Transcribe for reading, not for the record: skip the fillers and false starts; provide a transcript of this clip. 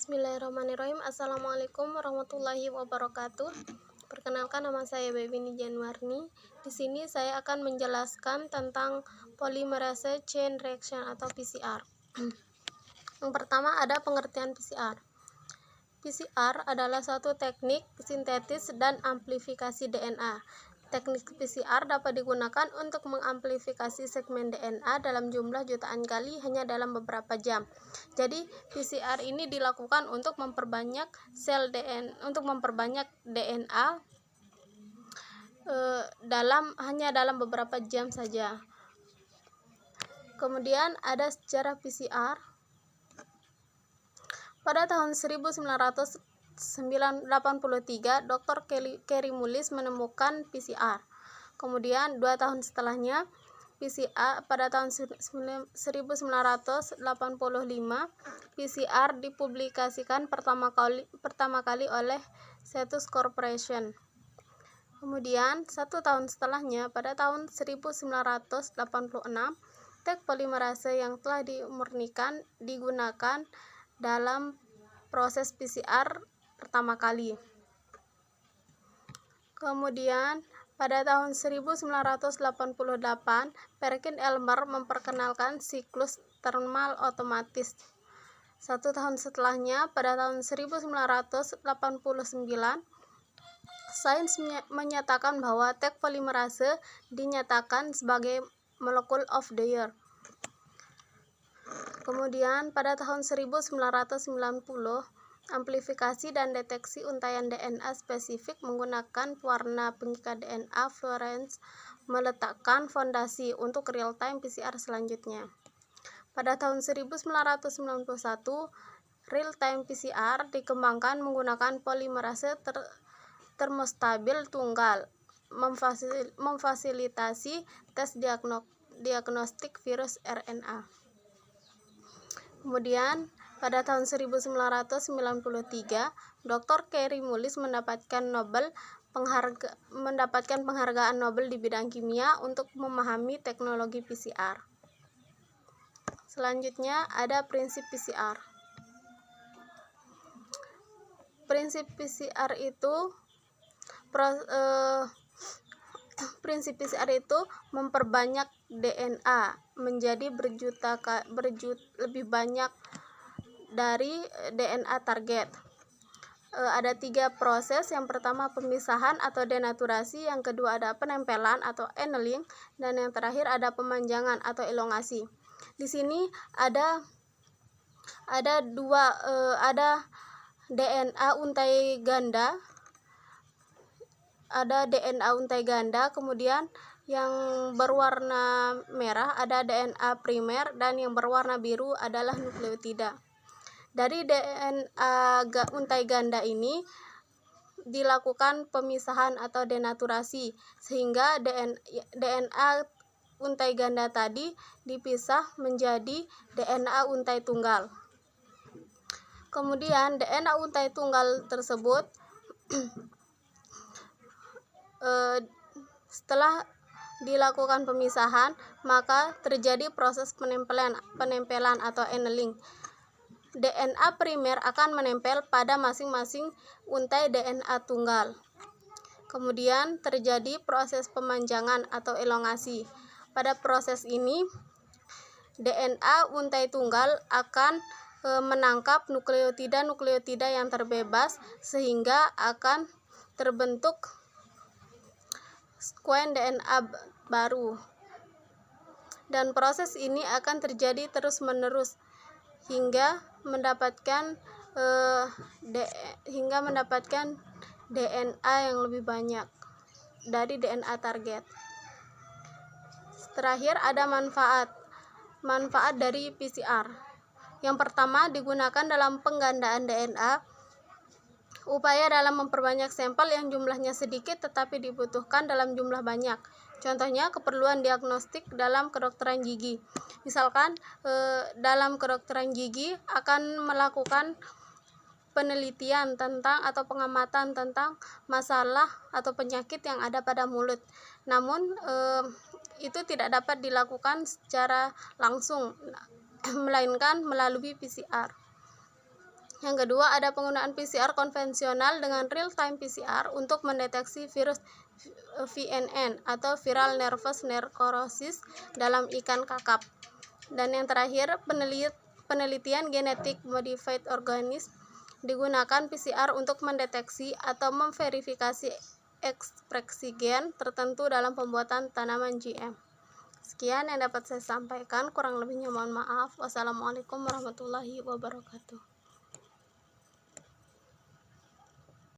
Bismillahirrahmanirrahim. Assalamualaikum warahmatullahi wabarakatuh. Perkenalkan, nama saya Bebini Januarni. Di sini saya akan menjelaskan tentang polymerase chain reaction atau PCR. Yang pertama ada pengertian PCR. PCR adalah suatu teknik sintetis dan amplifikasi DNA. Teknik PCR dapat digunakan untuk mengamplifikasi segmen DNA dalam jumlah jutaan kali hanya dalam beberapa jam. Jadi, PCR ini dilakukan untuk memperbanyak sel DNA, hanya dalam beberapa jam saja. Kemudian ada sejarah PCR. Pada tahun 1983, Dr. Kary Mullis menemukan PCR. Kemudian 2 tahun setelahnya, pada tahun 1985, PCR dipublikasikan pertama kali oleh Cetus Corporation. Kemudian 1 tahun setelahnya, pada tahun 1986, tek polimerase yang telah dimurnikan digunakan dalam proses PCR pertama kali. Kemudian pada tahun 1988, Perkin-Elmer memperkenalkan siklus thermal otomatis. 1 tahun setelahnya, pada tahun 1989, sains menyatakan bahwa tek polimerase dinyatakan sebagai molecule of the year. Kemudian pada tahun 1990, amplifikasi dan deteksi untaian DNA spesifik menggunakan pewarna pengikat DNA fluorescence meletakkan fondasi untuk real-time PCR selanjutnya. Pada tahun 1991, real-time PCR dikembangkan menggunakan polimerase termostabil tunggal, memfasilitasi tes diagnostik virus RNA. Kemudian pada tahun 1993, Dr. Kary Mullis mendapatkan penghargaan Nobel di bidang kimia untuk memahami teknologi PCR. Selanjutnya ada prinsip PCR. Prinsip PCR itu memperbanyak DNA menjadi lebih banyak dari DNA target. Ada 3 proses. Yang pertama pemisahan atau denaturasi, yang kedua ada penempelan atau annealing, dan yang terakhir ada pemanjangan atau elongasi. Di sini ada DNA untai ganda, kemudian yang berwarna merah ada DNA primer, dan yang berwarna biru adalah nukleotida. Dari DNA untai ganda ini dilakukan pemisahan atau denaturasi sehingga DNA untai ganda tadi dipisah menjadi DNA untai tunggal. Kemudian DNA untai tunggal tersebut setelah dilakukan pemisahan, maka terjadi proses penempelan atau annealing. DNA primer akan menempel pada masing-masing untai DNA tunggal. Kemudian terjadi proses pemanjangan atau elongasi. Pada proses ini, DNA untai tunggal akan menangkap nukleotida yang terbebas sehingga akan terbentuk sekuen DNA baru. Dan proses ini akan terjadi terus-menerus hingga mendapatkan DNA yang lebih banyak dari DNA target. Terakhir ada manfaat dari PCR. Yang pertama, digunakan dalam penggandaan DNA. Upaya dalam memperbanyak sampel yang jumlahnya sedikit tetapi dibutuhkan dalam jumlah banyak. Contohnya keperluan diagnostik dalam kedokteran gigi. Misalkan dalam kedokteran gigi akan melakukan penelitian tentang atau pengamatan tentang masalah atau penyakit yang ada pada mulut. Namun itu tidak dapat dilakukan secara langsung, melainkan melalui PCR. Yang kedua, ada penggunaan PCR konvensional dengan real-time PCR untuk mendeteksi virus VNN atau viral nervous necrosis dalam ikan kakap. Dan yang terakhir, penelitian genetik modified organism digunakan PCR untuk mendeteksi atau memverifikasi ekspresi gen tertentu dalam pembuatan tanaman GM. Sekian yang dapat saya sampaikan, kurang lebihnya mohon maaf. Wassalamualaikum warahmatullahi wabarakatuh.